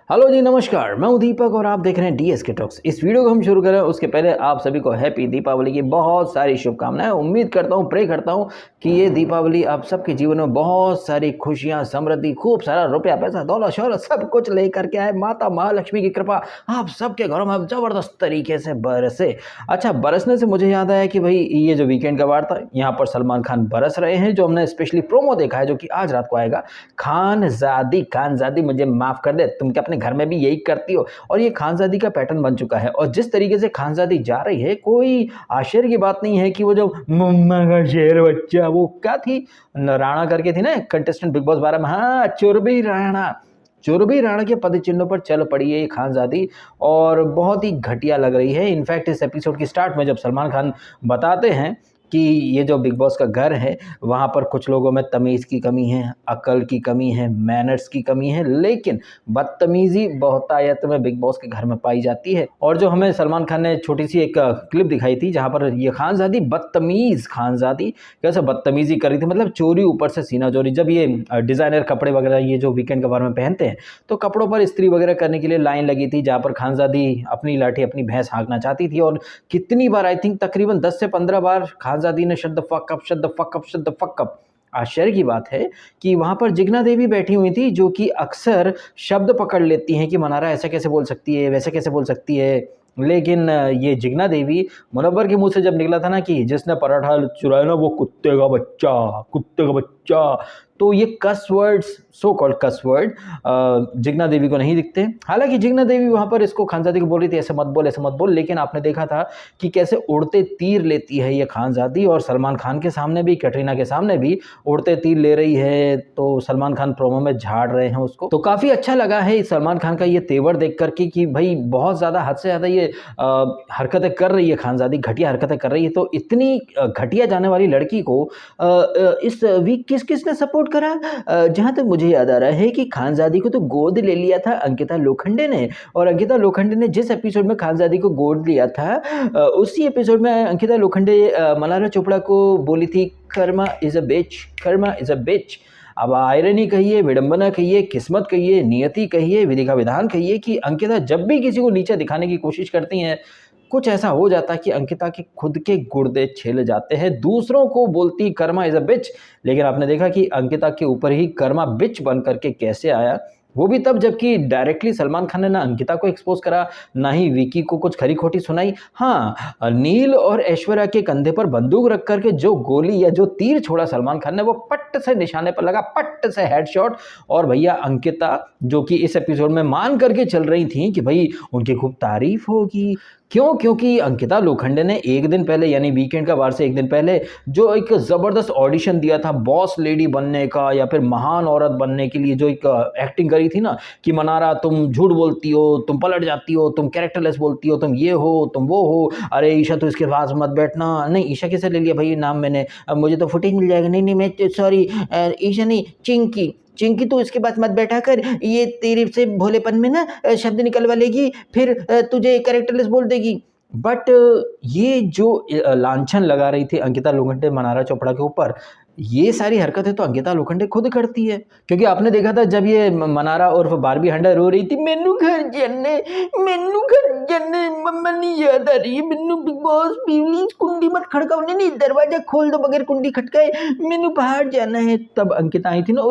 Hello जी, नमस्कार। मैं हूं दीपक और आप देख रहे हैं डीएसके टॉक्स। इस वीडियो को हम शुरू करें उसके पहले आप सभी को हैप्पी दीपावली की बहुत सारी शुभकामनाएं। उम्मीद करता हूं, प्रे करता हूं कि ये दीपावली आप सबके जीवन में बहुत सारी खुशियां, समृद्धि, खूब सारा रुपया, पैसा, दौलत, शौहरत सब कुछ लेकर के आए। माता महालक्ष्मी की कृपा आप सबके घरों में अब जबरदस्त तरीके से बरसे। अच्छा, बरसने से मुझे याद आया कि भाई ये जो वीकेंड का वार था, यहाँ पर सलमान खान बरस रहे हैं, जो हमने स्पेशली प्रोमो देखा है जो कि आज रात को आएगा। खानजादी मुझे माफ कर दे, तुम क्या अपने घर में भी यही करती हो? और ये खानजादी का पैटर्न बन चुका है। और जिस तरीके से खानजादी जा रही है, कोई आश्चर्य की बात नहीं है कि वो जो मम्मा का शेर बच्चा, वो क्या थी, राणा करके थी ना कंटेस्टेंट बिग बॉस 12 में, हाँ, चुरभी राणा के पद चिन्हों पर चल पड़ी है ये खानजादी और बहुत ही घटिया लग रही है। इनफैक्ट इस एपिसोड की स्टार्ट में जब सलमान खान बताते हैं कि ये जो बिग बॉस का घर है, वहाँ पर कुछ लोगों में तमीज़ की कमी है, अकल की कमी है, मैनर्स की कमी है, लेकिन बदतमीज़ी बहुतायत में बिग बॉस के घर में पाई जाती है। और जो हमें सलमान खान ने छोटी सी एक क्लिप दिखाई थी जहाँ पर ये खानजादी बदतमीज़ खानजादी कैसे बदतमीज़ी कर रही थी, मतलब चोरी, ऊपर से सीना चोरी। जब ये डिज़ाइनर कपड़े वगैरह ये जो वीकेंड के बारे में पहनते हैं तो कपड़ों पर इस्त्री वगैरह करने के लिए लाइन लगी थी, जहाँ पर खानजादी अपनी लाठी, अपनी भैंस हाँकना चाहती थी। और कितनी बार, आई थिंक तकरीबन 10 से 15 बार खानजादी ने shut the fuck up, shut the fuck up, shut the fuck up. आश्चर्य की बात है कि वहां पर जिग्ना देवी बैठी हुई थी, जो कि अक्सर शब्द पकड़ लेती हैं कि मनारा ऐसा कैसे बोल सकती है, वैसे कैसे बोल सकती है। लेकिन ये जिग्ना देवी, मुनव्वर के मुंह से जब निकला था ना कि जिसने पराठा चुराया ना वो कुत्ते का बच्चा, कुत्ते का बच्चा, तो ये कस वर्ड्स, सो कॉल्ड कस वर्ड, जिग्ना देवी को नहीं दिखते। हालांकि जिग्ना देवी वहां पर इसको खानजादी को बोल रही थी ऐसे मत बोल, ऐसे मत बोल, लेकिन आपने देखा था कि कैसे उड़ते तीर लेती है ये खानजादी। और सलमान खान के सामने भी, कैटरीना के सामने भी उड़ते तीर ले रही है, तो सलमान खान प्रोमो में झाड़ रहे हैं उसको। तो काफ़ी अच्छा लगा है सलमान खान का ये तेवर देख करके कि भाई बहुत ज़्यादा, हद से ज़्यादा ये हरकतें कर रही है खानजादी, घटिया हरकतें कर रही है। तो इतनी घटिया जाने वाली लड़की को इस वीक किसने सपोर्ट करा? जहाँ तक मुझे याद आ रहा है कि खानजादी को तो गोद ले लिया था अंकिता लोखंडे ने। और अंकिता लोखंडे ने जिस एपिसोड में खानजादी को गोद लिया था, उसी एपिसोड में अंकिता लोखंडे मलारा चोपड़ा को बोली थी, karma is a bitch, karma is a bitch. अब आयरनी कहिए, विडंबना कहिए, किस्मत कहिए, नियति कहिए, विधि का विधान कहिए कि अंकिता जब भी किसी को नीचे दिखाने की कोशिश करती हैं, कुछ ऐसा हो जाता है कि अंकिता के खुद के गुर्दे छिल जाते हैं। दूसरों को बोलती कर्मा इज अ बिच, लेकिन आपने देखा कि अंकिता के ऊपर ही कर्मा बिच बन करके कैसे आया, वो भी तब जबकि डायरेक्टली सलमान खान ने ना अंकिता को एक्सपोज करा, ना ही विकी को कुछ खरी खोटी सुनाई। हाँ, नील और ऐश्वर्या के कंधे पर बंदूक रख करके जो गोली या जो तीर छोड़ा सलमान खान ने, वो पट्ट से निशाने पर लगा, पट्ट से हेडशॉट। और भैया अंकिता, जो कि इस एपिसोड में मान करके चल रही थी कि भाई उनकी खूब तारीफ होगी, क्यों? क्योंकि अंकिता लोखंडे ने एक दिन पहले, यानी वीकेंड का वार से एक दिन पहले, जो एक ज़बरदस्त ऑडिशन दिया था बॉस लेडी बनने का या फिर महान औरत बनने के लिए, जो एक एक्टिंग करी थी ना कि मनारा तुम झूठ बोलती हो, तुम पलट जाती हो, तुम कैरेक्टरलेस बोलती हो, तुम ये हो, तुम वो हो, अरे ईशा तो इसके पास मत बैठना। नहीं, ईशा किसे ले लिया भाई नाम मैंने, अब मुझे तो फुटेज मिल जाएगा। नहीं नहीं, मैं सॉरी, ईशा नहीं, चिंकी, चिंकी तो इसके पास मत बैठा कर, ये तेरे से भोलेपन में ना शब्द निकलवा लेगी, फिर तुझे कैरेक्टरलेस बोल देगी। बट ये जो लांछन लगा रही थी अंकिता लोखंडे मनारा चोपड़ा के ऊपर, ये सारी हरकतें तो अंकिता लोखंडे खुद करती है। क्योंकि आपने देखा था जब ये मनारा और बारबी हंडा रो रही थी, मैनू घर जाने मम्मा नहीं याद आ रही है, मैनू बिग बॉस प्लीज कुंडी मत खड़काओ, नहीं नहीं दरवाजा खोल दो बगैर कुंडी खटकाए, मैनू बाहर जाना है। तब अंकिता आई थी ना,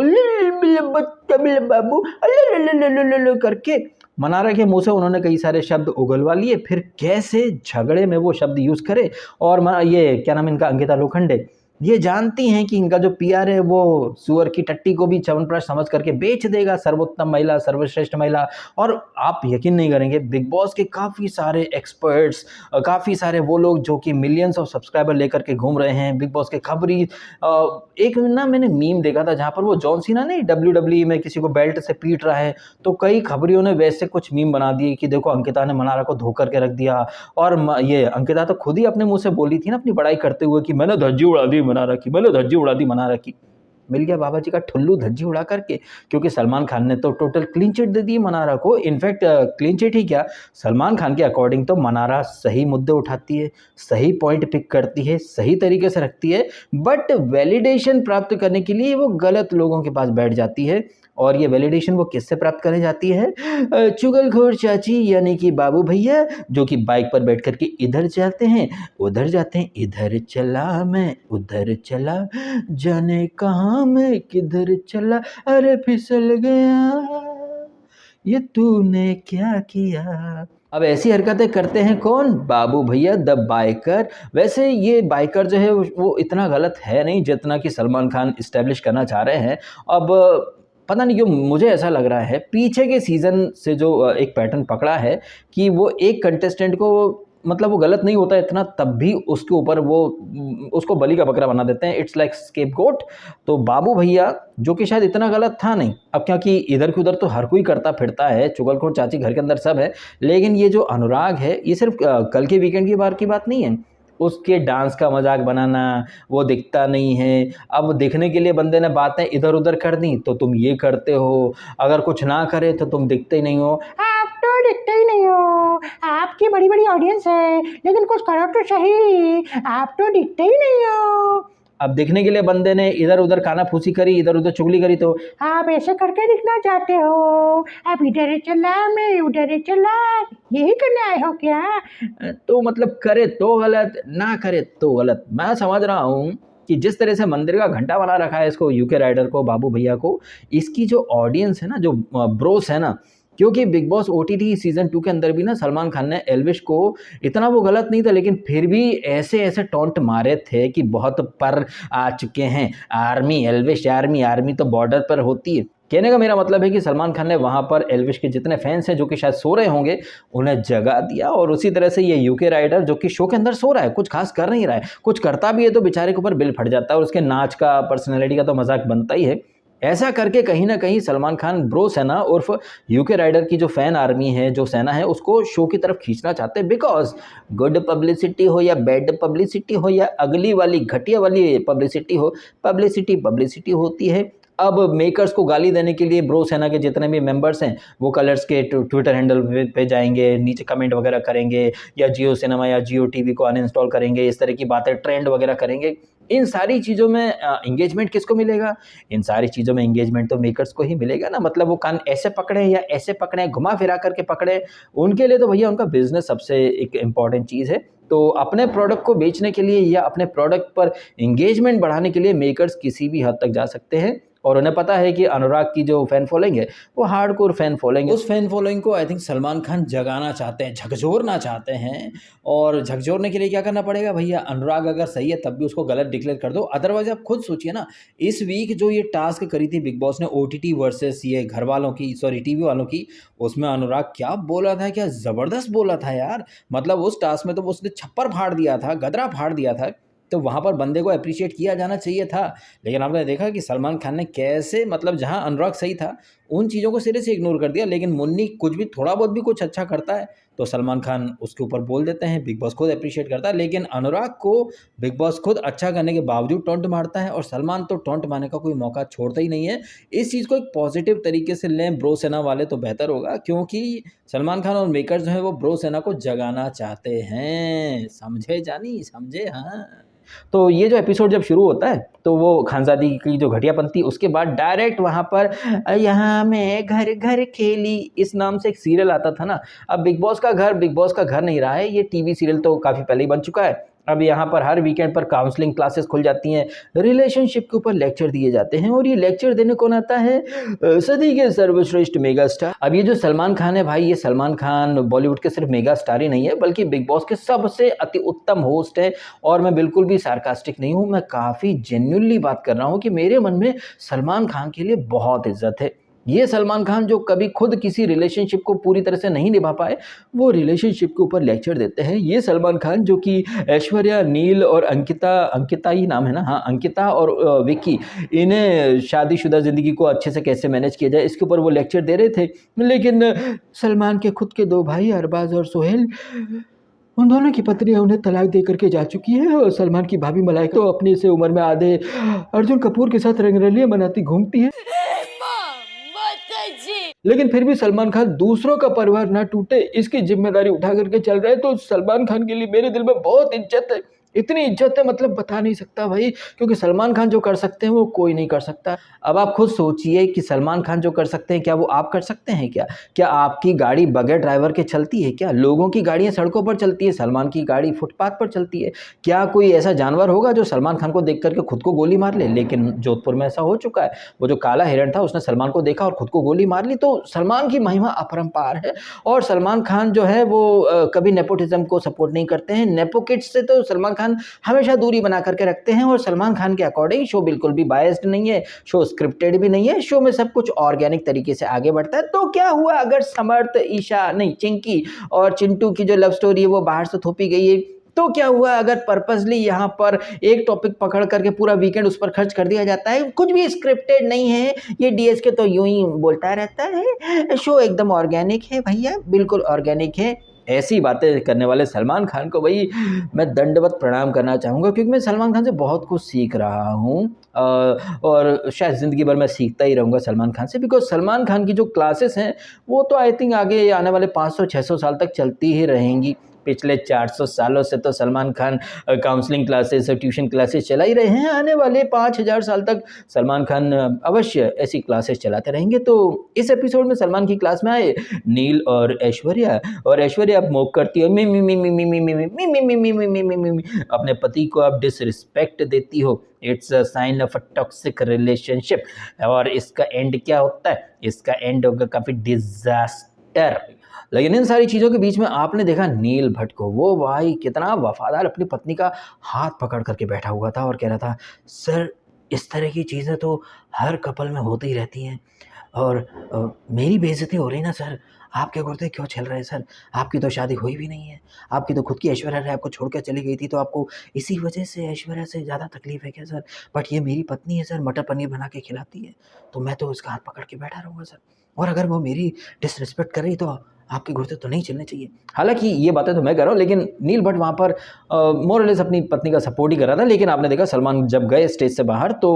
बाबू करके मनारा के मुंह से उन्होंने कई सारे शब्द उगलवा लिए, फिर कैसे झगड़े में वो शब्द यूज करे। और ये क्या नाम इनका, अंकिता लोखंडे, ये जानती हैं कि इनका जो पीआर है वो सुअर की टट्टी को भी च्यवनप्राश समझ करके बेच देगा, सर्वोत्तम महिला, सर्वश्रेष्ठ महिला। और आप यकीन नहीं करेंगे, बिग बॉस के काफ़ी सारे एक्सपर्ट्स, काफ़ी सारे वो लोग जो कि मिलियंस ऑफ सब्सक्राइबर लेकर के घूम रहे हैं बिग बॉस के खबरी। एक ना मैंने मीम देखा था जहाँ पर वो जॉन सीना नहीं WWE में किसी को बेल्ट से पीट रहा है, तो कई खबरियों ने वैसे कुछ मीम बना दिए कि देखो अंकिता ने मनारा को धो करके रख दिया। और ये अंकिता तो खुद ही अपने मुंह से बोली थी ना अपनी बड़ाई करते हुए कि मैंने धज्जी उड़ा दी मनारा की, मैंने धज्जी उड़ा दी मनारा की। मिल गया बाबा जी का ठुल्लू धज्जी उड़ा करके, क्योंकि सलमान खान ने तो टोटल क्लीन चिट दे दी मनारा को। इनफैक्ट क्लीन चिट ही क्या, सलमान खान के अकॉर्डिंग तो मनारा सही मुद्दे उठाती है, सही पॉइंट पिक करती है, सही तरीके से रखती है, बट वैलिडेशन प्राप्त करने के लिए वो गलत लोगों के पास बैठ जाती है। और ये वैलिडेशन वो किससे प्राप्त करने जाती है? चुगलखोर चाची यानी कि बाबू भैया, जो कि बाइक पर बैठ कर के इधर जाते हैं उधर जाते हैं, इधर चला मैं उधर चला, जाने कहाँ मैं किधर चला, अरे फिसल गया ये तूने क्या किया। अब ऐसी हरकतें करते हैं कौन? बाबू भैया द बाइकर। वैसे ये बाइकर जो है वो इतना गलत है नहीं जितना कि सलमान खान इस्टेब्लिश करना चाह रहे हैं। अब पता नहीं क्यों मुझे ऐसा लग रहा है पीछे के सीज़न से जो एक पैटर्न पकड़ा है कि वो एक कंटेस्टेंट को, मतलब वो गलत नहीं होता इतना, तब भी उसके ऊपर वो उसको बलि का बकरा बना देते हैं। It's like scapegoat. तो बाबू भैया जो कि शायद इतना गलत था नहीं, अब क्योंकि इधर की उधर तो हर कोई करता फिरता है, चुगलखोर चाची घर के अंदर सब है, लेकिन ये जो अनुराग है ये सिर्फ कल के वीकेंड की बार की बात नहीं है। उसके डांस का मजाक बनाना, वो दिखता नहीं है। अब दिखने के लिए बंदे ने बातें इधर उधर कर दी तो तुम ये करते हो, अगर कुछ ना करे तो तुम दिखते ही नहीं हो। आप तो दिखते ही नहीं हो, आपकी बड़ी बड़ी ऑडियंस है, लेकिन कुछ करो तो सही, आप तो दिखते ही नहीं हो। अब दिखने के लिए बंदे ने इधर उधर काना फूसी करी, इधर उधर चुगली करी, तो आप ऐसे करके दिखना चाहते हो, आप इधर चला मैं उधर चला, यही करने आए हो क्या? तो मतलब करे तो गलत, ना करे तो गलत। मैं समझ रहा हूँ कि जिस तरह से मंदिर का घंटा बना रखा है इसको, यूके राइडर को, बाबू भैया को, इसकी जो ऑडियंस है ना, जो ब्रोस है ना, क्योंकि बिग बॉस ओटीटी सीजन 2 के अंदर भी ना सलमान खान ने एल्विश को, इतना वो गलत नहीं था लेकिन फिर भी ऐसे ऐसे टॉन्ट मारे थे कि बहुत पर आ चुके हैं। आर्मी, एल्विश आर्मी, आर्मी तो बॉर्डर पर होती है। कहने का मेरा मतलब है कि सलमान खान ने वहाँ पर एल्विश के जितने फैंस हैं जो कि शायद सो रहे होंगे उन्हें जगा दिया, और उसी तरह से ये यूके राइडर जो कि शो के अंदर सो रहा है, कुछ खास कर नहीं रहा है, कुछ करता भी है तो बेचारे के ऊपर बिल फट जाता है और उसके नाच का, पर्सनैलिटी का तो मजाक बनता ही है। ऐसा करके कहीं ना कहीं सलमान खान ब्रो सेना उर्फ यूके राइडर की जो फैन आर्मी है, जो सेना है, उसको शो की तरफ खींचना चाहते हैं। बिकॉज गुड पब्लिसिटी हो या बैड पब्लिसिटी हो या अगली वाली घटिया वाली पब्लिसिटी हो, पब्लिसिटी पब्लिसिटी होती है। अब मेकर्स को गाली देने के लिए ब्रो सेना के जितने भी मेंबर्स हैं वो कलर्स के ट्विटर हैंडल पे जाएंगे, नीचे कमेंट वगैरह करेंगे, या जियो सिनेमा या जियो टीवी को अनइंस्टॉल करेंगे, इस तरह की बातें ट्रेंड वगैरह करेंगे। इन सारी चीज़ों में एंगेजमेंट किसको मिलेगा? इन सारी चीज़ों में एंगेजमेंट तो मेकर्स को ही मिलेगा ना। मतलब वो कान ऐसे पकड़े या ऐसे पकड़े, घुमा फिरा करके पकड़े, उनके लिए तो भैया उनका बिजनेस सबसे एक इम्पॉर्टेंट चीज़ है। तो अपने प्रोडक्ट को बेचने के लिए या अपने प्रोडक्ट पर एंगेजमेंट बढ़ाने के लिए मेकर्स किसी भी हद तक जा सकते हैं, और उन्हें पता है कि अनुराग की जो फैन फॉलोइंग है वो हार्डकोर फैन फॉलोइंग है। उस फैन फॉलोइंग को आई थिंक सलमान खान जगाना चाहते हैं, झकझोरना चाहते हैं। और झकझोरने के लिए क्या करना पड़ेगा भैया? अनुराग अगर सही है तब भी उसको गलत डिक्लेयर कर दो। अदरवाइज आप खुद सोचिए ना, इस वीक जो ये टास्क करी थी बिग बॉस ने ओटीटी वर्सेस ये घर वालों की, सॉरी टीवी वालों की, उसमें अनुराग क्या बोला था, क्या ज़बरदस्त बोला था यार। मतलब उस टास्क में तो उसने छप्पर फाड़ दिया था, गदरा फाड़ दिया था। तो वहाँ पर बंदे को अप्रिशिएट किया जाना चाहिए था। लेकिन आपने देखा कि सलमान खान ने कैसे, मतलब जहाँ अनुराग सही था उन चीज़ों को सिरे से इग्नोर कर दिया। लेकिन मुन्नी कुछ भी, थोड़ा बहुत भी कुछ अच्छा करता है तो सलमान खान उसके ऊपर बोल देते हैं, बिग बॉस खुद अप्रिशिएट करता है। लेकिन अनुराग को बिग बॉस खुद अच्छा करने के बावजूद टॉन्ट मारता है, और सलमान तो टॉन्ट मारने का कोई मौका छोड़ता ही नहीं है। इस चीज़ को एक पॉजिटिव तरीके से लें ब्रो सेना वाले तो बेहतर होगा, क्योंकि सलमान खान और मेकर्स जो हैं वो ब्रो सेना को जगाना चाहते हैं। समझे जानी, समझे? हाँ। तो ये जो एपिसोड जब शुरू होता है तो वो खानजादी की जो घटियापंती, उसके बाद डायरेक्ट वहाँ पर यहाँ मैं घर घर खेली इस नाम से एक सीरियल आता था ना। अब बिग बॉस का घर नहीं रहा है, ये टीवी सीरियल तो काफ़ी पहले ही बन चुका है। अब यहाँ पर हर वीकेंड पर काउंसलिंग क्लासेस खुल जाती हैं, रिलेशनशिप के ऊपर लेक्चर दिए जाते हैं, और ये लेक्चर देने कौन आता है? सदी के सर्वश्रेष्ठ मेगा स्टार। अब ये जो सलमान खान है भाई, ये सलमान खान बॉलीवुड के सिर्फ मेगा स्टार ही नहीं है बल्कि बिग बॉस के सबसे अति उत्तम होस्ट है। और मैं बिल्कुल भी सार्कास्टिक नहीं हूँ, मैं काफ़ी जेन्युइनली बात कर रहा हूँ कि मेरे मन में सलमान खान के लिए बहुत इज्जत है। ये सलमान खान जो कभी खुद किसी रिलेशनशिप को पूरी तरह से नहीं निभा पाए, वो रिलेशनशिप के ऊपर लेक्चर देते हैं। ये सलमान खान जो कि ऐश्वर्या, नील और अंकिता ही नाम है ना, हाँ, अंकिता और विक्की, इन्हें शादीशुदा ज़िंदगी को अच्छे से कैसे मैनेज किया जाए इसके ऊपर वो लेक्चर दे रहे थे। लेकिन सलमान के खुद के दो भाई अरबाज और सोहेल उन दोनों की पत्नियां उन्हें तलाक दे करके जा चुकी है और सलमान की भाभी मलाइका तो अपनी से उम्र में आधे अर्जुन कपूर के साथ रंगरलियां बनाती घूमती है। लेकिन फिर भी सलमान खान दूसरों का परिवार ना टूटे इसकी जिम्मेदारी उठा करके चल रहे हैं, तो सलमान खान के लिए मेरे दिल में बहुत इज्जत है। इतनी इज्जत है मतलब बता नहीं सकता भाई, क्योंकि सलमान खान जो कर सकते हैं वो कोई नहीं कर सकता। अब आप खुद सोचिए कि सलमान खान जो कर सकते हैं क्या वो आप कर सकते हैं क्या? क्या आपकी गाड़ी बगैर ड्राइवर के चलती है क्या? लोगों की गाड़ियां सड़कों पर चलती है, सलमान की गाड़ी फुटपाथ पर चलती है। क्या कोई ऐसा जानवर होगा जो सलमान खान को देख करके खुद को गोली मार ले? लेकिन जोधपुर में ऐसा हो चुका है। वो जो काला हिरण था उसने सलमान को देखा और खुद को गोली मार ली। तो सलमान की महिमा अपरंपार है और सलमान खान जो है वो कभी नेपोटिज्म को सपोर्ट नहीं करते हैं। नेपो किड्स से तो सलमान खान हमेशा दूरी बना करके रखते हैं और सलमान खान के अकॉर्डिंग शो बिल्कुल भी बायस्ड नहीं है, शो स्क्रिप्टेड भी नहीं है, शो में सब कुछ ऑर्गेनिक तरीके से आगे बढ़ता है। तो क्या हुआ अगर समर्थ, ईशा नहीं चिंकी और चिंटू की जो लव स्टोरी है वो बाहर से थोपी गई है? तो क्या हुआ अगर पर्पसली यहाँ पर एक टॉपिक पकड़ करके पूरा वीकेंड उस पर खर्च कर दिया जाता है? कुछ भी स्क्रिप्टेड नहीं है, ये डीएसके तो यूं ही बोलता रहता है, शो एकदम ऑर्गेनिक है भैया, बिल्कुल ऑर्गेनिक है। ऐसी बातें करने वाले सलमान खान को भाई मैं दंडवत प्रणाम करना चाहूँगा, क्योंकि मैं सलमान खान से बहुत कुछ सीख रहा हूँ और शायद ज़िंदगी भर मैं सीखता ही रहूँगा सलमान खान से, बिकॉज सलमान खान की जो क्लासेस हैं वो तो आई थिंक आगे आने वाले 500-600 साल तक चलती ही रहेंगी। पिछले 400 सालों से तो सलमान खान काउंसलिंग क्लासेस और ट्यूशन क्लासेस चला ही रहे हैं। आने वाले 5000 साल तक सलमान खान अवश्य ऐसी क्लासेस चलाते रहेंगे। तो इस एपिसोड में सलमान की क्लास में आए नील और ऐश्वर्या अब मोक करती है, मी मी मी मी मी मी मी मी मी मी मी मी मी मी मी अपने पति को आप डिसरिस्पेक्ट देती हो, it's a sign of a toxic relationship. और इसका एंड क्या होता है? इसका एंड होगा काफ़ी डिजास्टर। लेकिन इन सारी चीज़ों के बीच में आपने देखा नील भट्ट को, वो भाई कितना वफादार अपनी पत्नी का हाथ पकड़ करके बैठा हुआ था और कह रहा था सर इस तरह की चीज़ें तो हर कपल में होती ही रहती हैं और मेरी बेइज्जती हो रही ना सर, आपके कुर्ते क्यों चल रहे हैं सर? आपकी तो शादी हुई भी नहीं है, आपकी तो खुद की ऐश्वर्या राय आपको छोड़ कर चली गई थी, तो आपको इसी वजह से ऐश्वर्या से ज़्यादा तकलीफ है क्या सर? बट ये मेरी पत्नी है सर, मटर पनीर बना के खिलाती है, तो मैं तो उसका हाथ पकड़ के बैठा रहूँगा सर, और अगर वो मेरी डिसरिस्पेक्ट कर रही तो आपके घुड़ते तो नहीं चलने चाहिए। हालाँकि ये बातें तो मैं कर रहा हूँ, लेकिन नील भट्ट वहाँ पर मोर और लेस अपनी पत्नी का सपोर्ट ही कर रहा था। लेकिन आपने देखा सलमान जब गए स्टेज से बाहर तो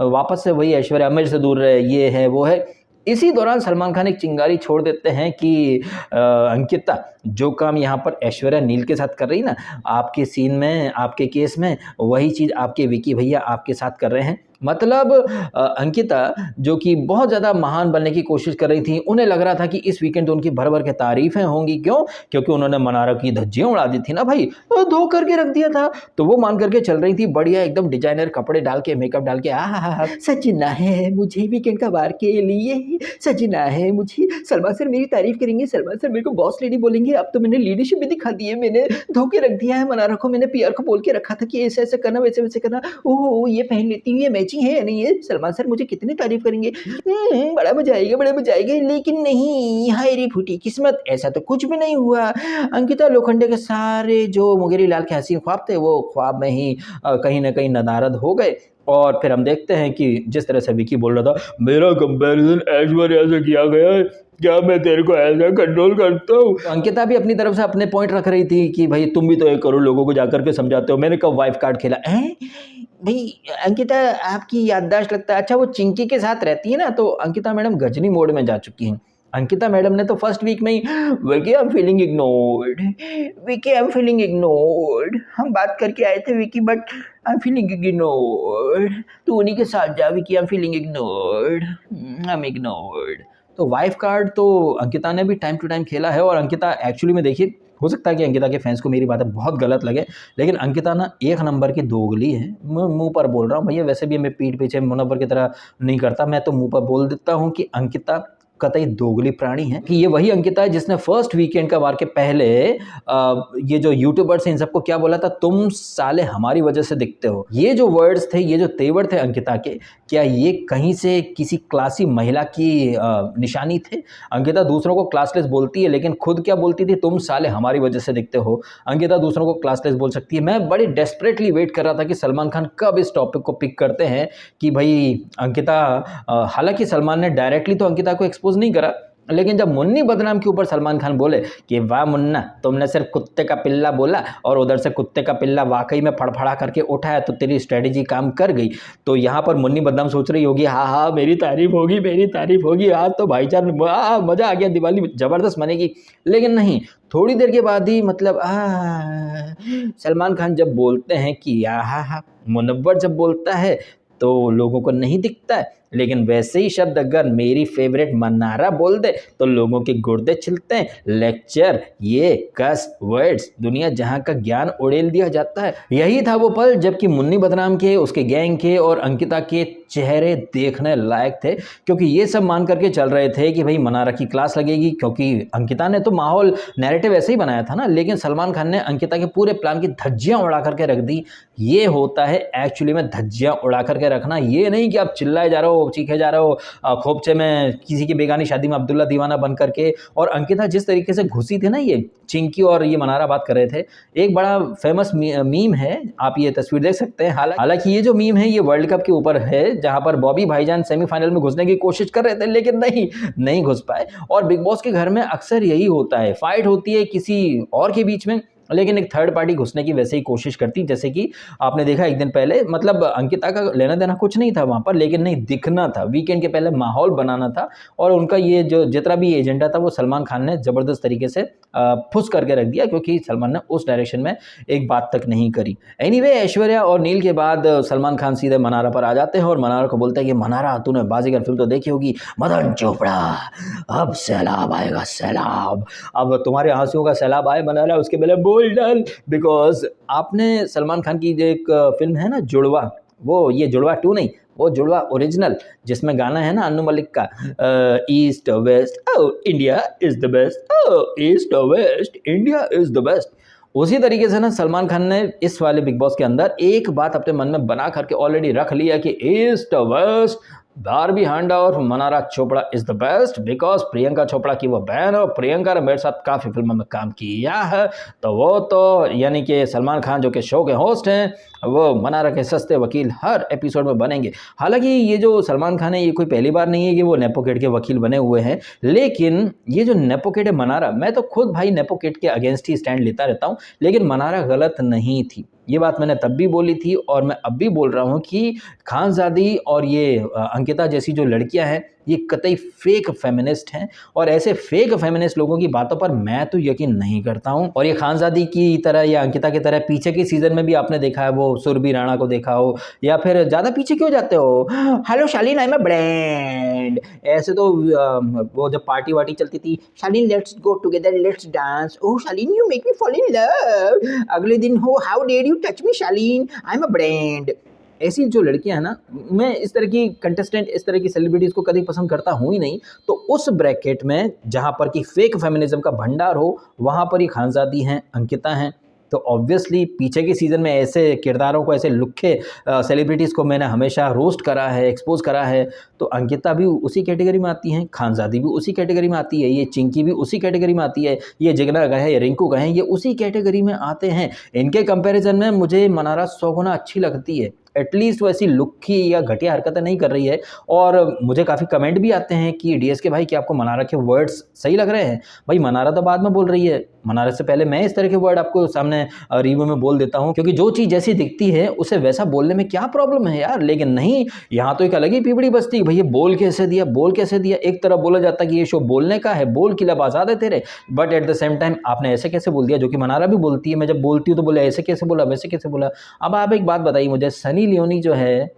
वापस से वही ऐश्वर्या मेरे से दूर रहे, ये है वो है। इसी दौरान सलमान खान एक चिंगारी छोड़ देते हैं कि अंकिता जो काम यहाँ पर ऐश्वर्या नील के साथ कर रही ना, आपके सीन में, आपके केस में वही चीज़ आपके विकी भैया आपके साथ कर रहे हैं। मतलब अंकिता जो कि बहुत ज़्यादा महान बनने की कोशिश कर रही थी, उन्हें लग रहा था कि इस वीकेंड तो उनकी भर भर के तारीफ़ें होंगी। क्यों? क्योंकि उन्होंने मनारा की धज्जियाँ उड़ा दी थी ना भाई, तो धो करके रख दिया था, तो वो मान करके चल रही थी बढ़िया एकदम डिजाइनर कपड़े डाल के, मेकअप डाल के, आहा सजना है मुझे वीकेंड का वार के लिए, सजना है मुझे, सलमान सर मेरी तारीफ करेंगे, सलमान सर मेरे को बॉस लेडी बोलेंगे, अब तो मैंने लीडरशिप भी दिखा दी है, मैंने धो के रख दिया है मनारा को, मैंने पीआर को बोल के रखा था कि ऐसे ऐसे करना, वैसे वैसे करना, ओह ये पहन लेती हूँ, ये मैचिंग है या नहीं है, सलमान सर मुझे कितनी तारीफ करेंगे, बड़ा मजा आएगा, बड़ा मजा आएगा। लेकिन नहीं, हाय रे फूटी किस्मत, ऐसा तो कुछ भी नहीं हुआ। अंकिता लोखंडे के सारे जो मुंगेरी लाल के हसीन ख्वाब थे वो ख्वाब में ही कहीं ना कहीं नदारद हो गए। और फिर हम देखते हैं कि जिस तरह से विकी बोल रहा था, मेरा कंपैरिजन ऐश्वर्या से किया गया है, क्या मैं तेरे को ऐसा कंट्रोल करता हूँ? तो अंकिता भी अपनी तरफ से अपने पॉइंट रख रही थी कि भाई तुम भी तो 1 करोड़ लोगों को जाकर के समझाते हो, मैंने कब वाइफ कार्ड खेला है भाई? अंकिता आपकी याददाश्त लगता है, अच्छा वो चिंकी के साथ रहती है ना, तो अंकिता मैडम गजनी मोड में जा चुकी हैं। अंकिता मैडम ने तो फर्स्ट वीक में ही Vicky I am feeling ignored, Vicky I am feeling ignored, हम बात करके आए थे Vicky but I am feeling ignored, तू उन्हीं के साथ जा Vicky I am feeling ignored, I am ignored. तो वाइफ कार्ड तो अंकिता ने भी टाइम टू टाइम खेला है। और अंकिता एक्चुअली में देखिए, हो सकता है कि अंकिता के फैंस को मेरी बातें बहुत गलत लगे, लेकिन अंकिता ना 1 नंबर की दोगली है। मैं मुंह पर बोल रहा हूँ भैया, वैसे भी मैं पीठ पीछे मुनव्वर की तरह नहीं करता, मैं तो मुंह पर बोल देता हूँ कि अंकिता कतई दोगली प्राणी है। कि ये वही अंकिता है जिसने फर्स्ट वीकेंड का वार के पहले ये जो यूट्यूबर्स हैं इन सबको क्या बोला था, तुम साले हमारी वजह से दिखते हो। ये जो वर्ड्स थे, ये जो तेवर थे अंकिता के, क्या ये कहीं से किसी क्लासी महिला की निशानी थे? अंकिता दूसरों को क्लासलेस बोलती है, लेकिन खुद क्या बोलती थी, तुम साले हमारी वजह से दिखते हो। अंकिता दूसरों को क्लासलेस बोल सकती है। मैं बड़ी डेस्परेटली वेट कर रहा था कि सलमान खान कब इस टॉपिक को पिक करते हैं कि भाई अंकिता, हालांकि सलमान ने डायरेक्टली तो अंकिता को एक्सपोज नहीं करा, लेकिन जब मुन्नी बदनाम के ऊपर सलमान खान बोले कि वाह मुन्ना, तुमने सिर्फ कुत्ते का पिल्ला बोला और उधर से कुत्ते का पिल्ला वाकई में फड़फड़ा करके उठाया तो तेरी स्ट्रेटेजी काम कर गई, तो यहाँ पर मुन्नी बदनाम सोच रही होगी हाँ हाँ मेरी तारीफ होगी, मेरी तारीफ होगी, आज तो भाईचारा मज़ा आ गया, दिवाली ज़बरदस्त मनेगी। लेकिन नहीं, थोड़ी देर के बाद ही मतलब सलमान खान जब बोलते हैं कि हाँ, मुनव्वर जब बोलता है तो लोगों को नहीं दिखता है, लेकिन वैसे ही शब्द अगर मेरी फेवरेट मन्नारा बोल दे तो लोगों के गुर्दे छिलते हैं। लेक्चर, ये कस वर्ड्स, दुनिया जहां का ज्ञान उड़ेल दिया जाता है। यही था वो पल जबकि मुन्नी बदनाम के, उसके गैंग के और अंकिता के चेहरे देखने लायक थे, क्योंकि ये सब मान करके चल रहे थे कि भाई मनारा की क्लास लगेगी, क्योंकि अंकिता ने तो माहौल नैरेटिव ऐसे ही बनाया था ना, लेकिन सलमान खान ने अंकिता के पूरे प्लान की धज्जियां उड़ा करके रख दी। ये होता है एक्चुअली में धज्जियां उड़ा करके रखना, ये नहीं कि आप चिल्लाए जा रहे हो, चीखे जा रहे हो खोपचे में किसी की बेगानी शादी में अब्दुल्ला दीवाना बन करके। और अंकिता जिस तरीके से घुसी थी ना, ये चिंकी और ये मनारा बात कर रहे थे, एक बड़ा फेमस मीम है, आप ये तस्वीर देख सकते हैं। हालांकि ये जो मीम है ये वर्ल्ड कप के ऊपर है, जहां पर बॉबी भाईजान सेमीफाइनल में घुसने की कोशिश कर रहे थे लेकिन नहीं घुस पाए। और बिग बॉस के घर में अक्सर यही होता है, फाइट होती है किसी और के बीच में, लेकिन एक थर्ड पार्टी घुसने की वैसे ही कोशिश करती, जैसे कि आपने देखा एक दिन पहले, मतलब अंकिता का लेना देना कुछ नहीं था वहाँ पर, लेकिन नहीं दिखना था, वीकेंड के पहले माहौल बनाना था, और उनका ये जो जितना भी एजेंडा था वो सलमान खान ने ज़बरदस्त तरीके से फुस करके रख दिया, क्योंकि सलमान ने उस डायरेक्शन में एक बात तक नहीं करी। एनीवे, ऐश्वर्या और नील के बाद सलमान खान सीधे मनारा पर आ जाते हैं और मनारा को बोलते हैं कि मनारा, तूने बाजीगर फिल्म तो देखी होगी, मदन चोपड़ा, अब सैलाब आएगा, सैलाब, अब तुम्हारे आंसुओं का सैलाब आए मनारा, उसके पहले बोल डाल। बिकॉज आपने सलमान खान की जो एक फिल्म है ना जुड़वा, वो ये जुड़वा 2 नहीं, वो जुड़वा ओरिजिनल, जिसमें गाना है ना अन्नू मलिक का, east west oh India is the best, oh east west India is the best. उसी तरीके से ना सलमान खान ने इस वाले बिग बॉस के अंदर एक बात अपने मन में बना करके ऑलरेडी रख लिया कि ईस्ट वेस्ट, बारबी हांडा और Mannara Chopra is the best, because Priyanka Chopra की वो बहन, और प्रियंका ने मेरे साथ काफ़ी फिल्मों में काम किया है, तो वो तो यानी कि सलमान खान जो कि शो के होस्ट हैं, वो मनारा के सस्ते वकील हर एपिसोड में बनेंगे। हालांकि ये जो सलमान खान है, ये कोई पहली बार नहीं है कि वो नेपोकेट के वकील बने हुए हैं, लेकिन ये जो नेपोकेट है मनारा, मैं तो खुद भाई नेपोकेट के अगेंस्ट ही स्टैंड लेता रहता हूँ, लेकिन मनारा गलत नहीं थी। ये बात मैंने तब भी बोली थी और मैं अब भी बोल रहा हूँ कि खानजादी और ये अंकिता जैसी जो लड़कियां हैं, ये कतई फेक फेमिनिस्ट हैं, और ऐसे फेक फेमिनिस्ट लोगों की बातों पर मैं तो यकीन नहीं करता हूँ। और ये खानजादी की तरह या अंकिता की तरह पीछे के सीजन में भी आपने देखा है, वो सुरभि राणा को देखा हो, या फिर ज़्यादा पीछे क्यों जाते हो, hello Shalin I am a brand, ऐसे तो वो जब पार्टी वार्टी चलती थी, Shalin let's go together, let's dance, oh Shalin you make me fall in love, अगले दिन हो how dare you touch me Shalin, I am a brand. ऐसी जो लड़कियां हैं ना, मैं इस तरह की कंटेस्टेंट, इस तरह की सेलिब्रिटीज़ को कभी पसंद करता हूँ ही नहीं। तो उस ब्रैकेट में जहाँ पर कि फेक फेमिनिज्म का भंडार हो, वहाँ पर ही खानजादी हैं, अंकिता हैं। तो ऑब्वियसली पीछे के सीज़न में ऐसे किरदारों को, ऐसे लुक्खे सेलिब्रिटीज़ को मैंने हमेशा रोस्ट करा है, एक्सपोज करा है, तो अंकिता भी उसी कैटेगरी में आती हैं, खानजादी भी उसी कैटेगरी में आती है, ये चिंकी भी उसी कैटेगरी में आती है, ये जिगना गए, ये रिंकू गए, ये उसी कैटेगरी में आते हैं। इनके कंपैरिजन में मुझे मनारा 100 गुना अच्छी लगती है, एटलीस्ट वो ऐसी लुक्खी या घटिया हरकतें नहीं कर रही है। और मुझे काफ़ी कमेंट भी आते हैं कि डीएसके भाई क्या आपको मनारा के वर्ड्स सही लग रहे हैं? भाई मनारा तो बाद में बोल रही है, मनारा से पहले मैं इस तरह के वर्ड आपको सामने रिव्यू में बोल देता हूँ, क्योंकि जो चीज़ जैसी दिखती है उसे वैसा बोलने में क्या प्रॉब्लम है यार। लेकिन नहीं, यहाँ तो एक अलग ही पीपड़ी बजती है, भैया बोल कैसे दिया, बोल कैसे दिया। एक तरफ बोला जाता है कि ये शो बोलने का है, बोल की लब आज़ाद है तेरे, but at the same time आपने ऐसे कैसे बोल दिया, जो कि मनारा भी बोलती है, मैं जब बोलती हूँ तो बोले ऐसे कैसे बोला, वैसे कैसे बोला। अब आप एक बात बताइए मुझे, सनी लियोनी जो है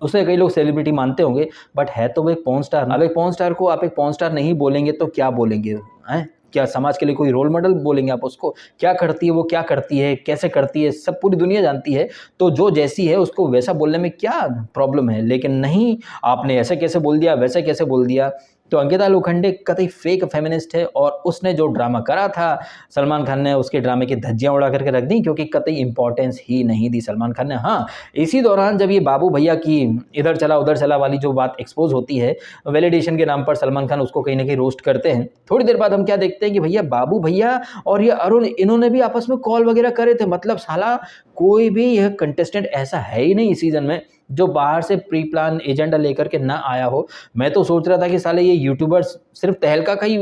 उसे कई लोग सेलिब्रिटी मानते होंगे, बट है तो वो एक पॉर्न स्टार। अब एक पॉर्न स्टार को आप एक पॉर्न स्टार नहीं बोलेंगे तो क्या बोलेंगे हैं? क्या समाज के लिए कोई रोल मॉडल बोलेंगे आप उसको? क्या करती है वो, क्या करती है, कैसे करती है, सब पूरी दुनिया जानती है। तो जो जैसी है उसको वैसा बोलने में क्या प्रॉब्लम है? लेकिन नहीं, आपने ऐसे कैसे बोल दिया, वैसे कैसे बोल दिया। तो अंकिता लोखंडे कतई फेक फेमिनिस्ट है, और उसने जो ड्रामा करा था, सलमान खान ने उसके ड्रामे की धज्जियां उड़ा करके रख दी, क्योंकि कतई इंपॉर्टेंस ही नहीं दी सलमान खान ने। हाँ, इसी दौरान जब ये बाबू भैया की इधर चला उधर चला वाली जो बात एक्सपोज होती है, वैलिडेशन के नाम पर सलमान खान उसको कहीं ना कहीं रोस्ट करते हैं। थोड़ी देर बाद हम क्या देखते हैं कि भैया बाबू भैया और ये अरुण, इन्होंने भी आपस में कॉल वगैरह करे थे। मतलब साला कोई भी यह कंटेस्टेंट ऐसा है ही नहीं इस सीजन में जो बाहर से प्री प्लान एजेंडा लेकर के ना आया हो। मैं तो सोच रहा था कि साले ये यूट्यूबर्स, सिर्फ तहलका का ही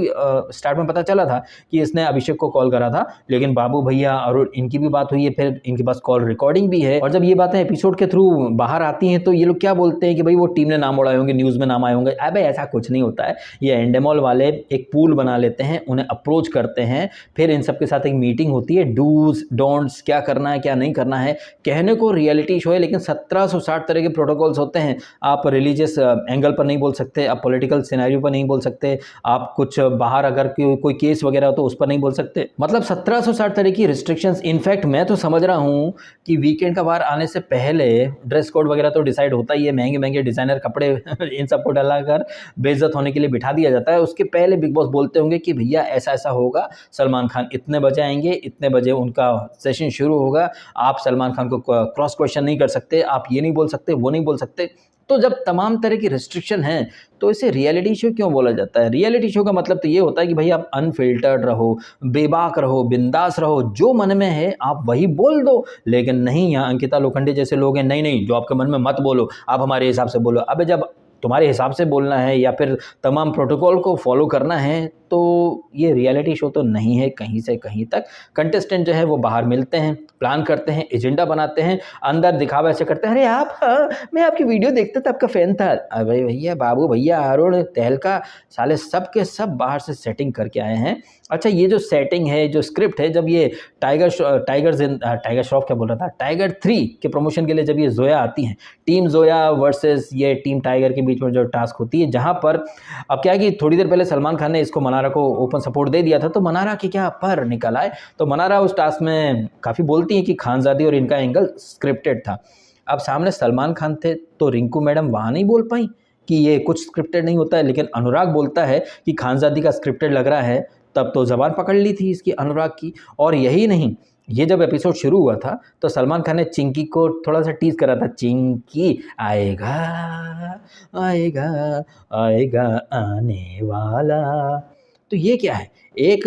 स्टार्ट में पता चला था कि इसने अभिषेक को कॉल करा था, लेकिन बाबू भैया और इनकी भी बात हुई है, फिर इनके पास कॉल रिकॉर्डिंग भी है। और जब ये बातें एपिसोड के थ्रू बाहर आती हैं तो ये लोग क्या बोलते हैं कि भाई वो टीम ने नाम उड़ाए होंगे, न्यूज़ में नाम आए होंगे। अबे ऐसा कुछ नहीं होता है। ये एंडेमॉल वाले एक पूल बना लेते हैं, उन्हें अप्रोच करते हैं, फिर इन सब के साथ एक मीटिंग होती है, डूज डोंट्स, क्या करना है क्या नहीं करना है। कहने को रियलिटी शो है, लेकिन 1760 तरह के प्रोटोकॉल्स होते हैं। आप रिलीजियस एंगल पर नहीं बोल सकते, आप पॉलिटिकल सिनेरियो पर नहीं बोल सकते, आप कुछ बाहर अगर कोई केस वगैरह हो तो उस पर नहीं बोल सकते। मतलब 1760 तरह की रिस्ट्रिक्शंस। इनफैक्ट मैं तो समझ रहा हूँ कि वीकेंड का बाहर आने से पहले ड्रेस कोड वगैरह तो डिसाइड होता ही है, महंगे महंगे डिज़ाइनर कपड़े इन सबको डलाकर बेइज्जत होने के लिए बिठा दिया जाता है। उसके पहले बिग बॉस बोलते होंगे कि भैया ऐसा ऐसा होगा, सलमान खान इतने बजे आएंगे, इतने बजे उनका सेशन शुरू होगा, आप सलमान खान को क्रॉस क्वेश्चन नहीं कर सकते, आप ये नहीं बोल सकते, वो नहीं बोल सकते। तो जब तमाम तरह की रिस्ट्रिक्शन है तो इसे रियलिटी शो क्यों बोला जाता है? रियलिटी शो का मतलब तो ये होता है कि भाई आप अनफिल्टर्ड रहो, बेबाक रहो, बिंदास रहो, जो मन में है आप वही बोल दो। लेकिन नहीं, यहाँ अंकिता लोखंडे जैसे लोग हैं, नहीं नहीं, जो आपके मन में मत बोलो, आप हमारे हिसाब से बोलो। अबे जब तुम्हारे हिसाब से बोलना है या फिर तमाम प्रोटोकॉल को फॉलो करना है तो ये रियलिटी शो तो नहीं है कहीं से कहीं तक। कंटेस्टेंट जो है वो बाहर मिलते हैं, प्लान करते हैं, एजेंडा बनाते हैं, अंदर दिखावा ऐसे करते हैं, अरे आप, हाँ मैं आपकी वीडियो देखता था, आपका फ़ैन था। अरे भैया, बाबू भैया, अरुण, तहलका, साले सब के सब बाहर से सेटिंग करके आए हैं। अच्छा, ये जो सेटिंग है, जो स्क्रिप्ट है, जब ये टाइगर श्रॉफ क्या बोल रहा था, टाइगर 3 के प्रमोशन के लिए जब ये जोया आती हैं, टीम जोया वर्सेस ये टीम टाइगर के बीच में जो टास्क होती है, जहाँ पर अब क्या है कि थोड़ी देर पहले सलमान खान ने इसको मनारा को ओपन सपोर्ट दे दिया था, तो मनारा के क्या पर निकल आए। तो मनारा उस टास्क में काफ़ी बोलती हैं कि खानजादी और इनका एंगल स्क्रिप्टेड था। अब सामने सलमान खान थे तो रिंकू मैडम वहाँ नहीं बोल पाई कि ये कुछ स्क्रिप्टेड नहीं होता है, लेकिन अनुराग बोलता है कि खानजादी का स्क्रिप्टेड लग रहा है, तब तो ज़बान पकड़ ली थी इसकी, अनुराग की। और यही नहीं, ये जब एपिसोड शुरू हुआ था तो सलमान खान ने चिंकी को थोड़ा सा टीज करा था, चिंकी आएगा आएगा आएगा आने वाला। तो ये क्या है, एक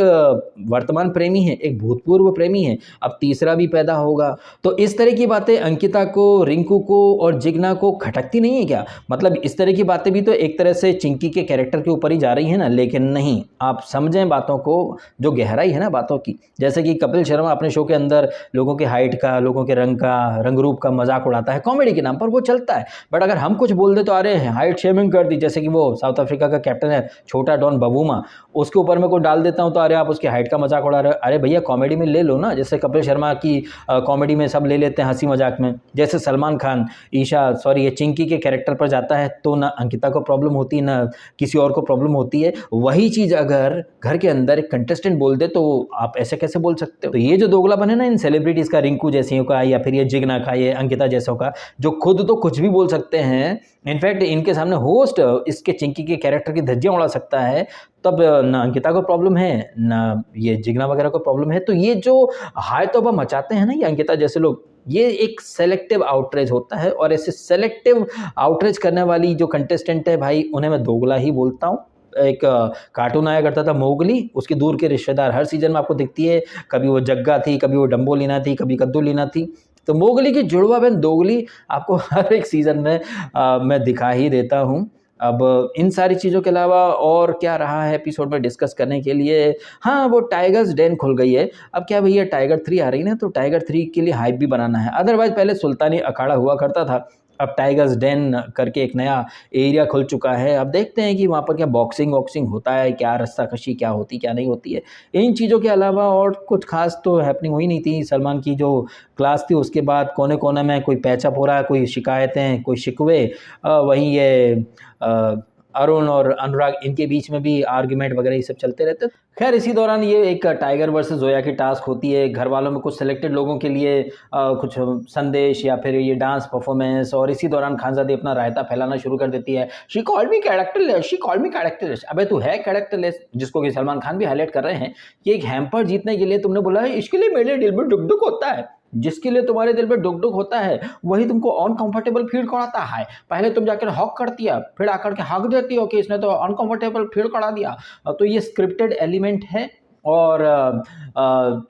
वर्तमान प्रेमी है, एक भूतपूर्व प्रेमी है, अब तीसरा भी पैदा होगा। तो इस तरह की बातें अंकिता को, रिंकू को और जिग्ना को खटकती नहीं है क्या? मतलब इस तरह की बातें भी तो एक तरह से चिंकी के कैरेक्टर के ऊपर ही जा रही है ना। लेकिन नहीं, आप समझें बातों को, जो गहराई है ना बातों की। जैसे कि कपिल शर्मा अपने शो के अंदर लोगों के हाइट का, लोगों के रंग का, रंग रूप का मजाक उड़ाता है, कॉमेडी के नाम पर वो चलता है। बट अगर हम कुछ बोल दे तो अरे हाइट शेमिंग कर दी, जैसे कि वो साउथ अफ्रीका का कैप्टन है छोटा डॉन बवूमा, उसके ऊपर में कोई डाल देता हूँ तो अरे आप उसकी हाइट का मजाक उड़ा रहे हो। अरे भैया, कॉमेडी में ले लो ना, जैसे कपिल शर्मा की कॉमेडी में सब ले लेते हैं हंसी मजाक में। जैसे सलमान खान ये चिंकी के कैरेक्टर पर जाता है तो ना अंकिता को प्रॉब्लम होती है, ना किसी और को प्रॉब्लम होती है। वही चीज़ अगर घर के अंदर एक कंटेस्टेंट बोल दे तो आप ऐसे कैसे बोल सकते हो? तो ये जो दोगलापन है ना इन सेलिब्रिटीज़ का, रिंकू जैसियों का या फिर ये जिग्ना का, ये अंकिता जैसों का, जो खुद तो कुछ भी बोल सकते हैं, इनफैक्ट इनके सामने होस्ट इसके चिंकी के कैरेक्टर की धज्जियां उड़ा सकता है, तब ना अंकिता को प्रॉब्लम है, ना ये जिग्ना वगैरह को प्रॉब्लम है। तो ये जो हाय तौबा मचाते हैं ना ये अंकिता जैसे लोग, ये एक सेलेक्टिव आउटरीच होता है। और ऐसे सेलेक्टिव आउटरीच करने वाली जो कंटेस्टेंट है भाई, उन्हें मैं दोगला ही बोलता हूँ। एक कार्टून आया करता था मोगली, उसकी दूर के रिश्तेदार हर सीजन में आपको दिखती है, कभी वो जग्गा थी, कभी वो डम्बोलीना थी, कभी कद्दूलीना थी। तो मोगली की जुड़वा बहन दोगली आपको हर एक सीज़न में मैं दिखा ही देता हूँ। अब इन सारी चीज़ों के अलावा और क्या रहा है एपिसोड में डिस्कस करने के लिए? हाँ, वो टाइगर्स डेन खुल गई है। अब क्या भैया, टाइगर 3 आ रही है ना, तो टाइगर 3 के लिए हाइप भी बनाना है। अदरवाइज़ पहले सुल्तानी अखाड़ा हुआ करता था, अब टाइगर्स डेन करके एक नया एरिया खुल चुका है। अब देखते हैं कि वहाँ पर क्या बॉक्सिंग वॉक्सिंग होता है, क्या रस्साकशी क्या होती क्या नहीं होती है। इन चीज़ों के अलावा और कुछ खास तो हैपनिंग हुई नहीं थी। सलमान की जो क्लास थी उसके बाद कोने कोने में कोई पैचअप हो रहा है, कोई शिकायतें, कोई शिकवे, वहीं ये अरुण और अनुराग, इनके बीच में भी आर्ग्यूमेंट वगैरह ये सब चलते रहते हैं। खैर इसी दौरान ये एक टाइगर वर्सेस जोया की टास्क होती है। घर वालों में कुछ सिलेक्टेड लोगों के लिए कुछ संदेश या फिर ये डांस परफॉर्मेंस, और इसी दौरान खानजादी अपना रायता फैलाना शुरू कर देती है। She called me characterless, she called me characterless. अबे तू है कैरेक्टरलेस, जिसको कि सलमान खान भी हाईलाइट कर रहे हैं कि एक हैम्पर जीतने के लिए तुमने बोला है इसके लिए मेरे दिल में दुख दुख होता है। जिसके लिए तुम्हारे दिल में दुख दुख होता है वही तुमको अनकंफर्टेबल फील कराता है। पहले तुम जाकर हक करती है, फिर आकर के हक देती हो कि इसने तो अनकंफर्टेबल फील करा दिया। तो ये स्क्रिप्टेड एलिमेंट है और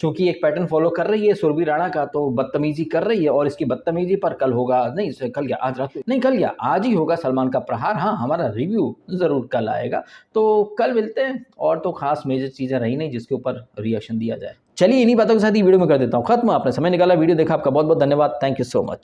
चूंकि एक पैटर्न फॉलो कर रही है सुरभि राणा का, तो बदतमीजी कर रही है और इसकी बदतमीजी पर कल होगा, नहीं कल क्या, आज रात नहीं, कल क्या, आज ही होगा सलमान का प्रहार। हाँ, हमारा रिव्यू ज़रूर कल आएगा, तो कल मिलते हैं। और तो खास मेजर चीज़ें रही नहीं जिसके ऊपर रिएक्शन दिया जाए। चलिए इन्हीं बातों के साथ ही वीडियो में कर देता हूँ खत्म। आपने समय निकाला, वीडियो देखा, आपका बहुत बहुत धन्यवाद। Thank you so much.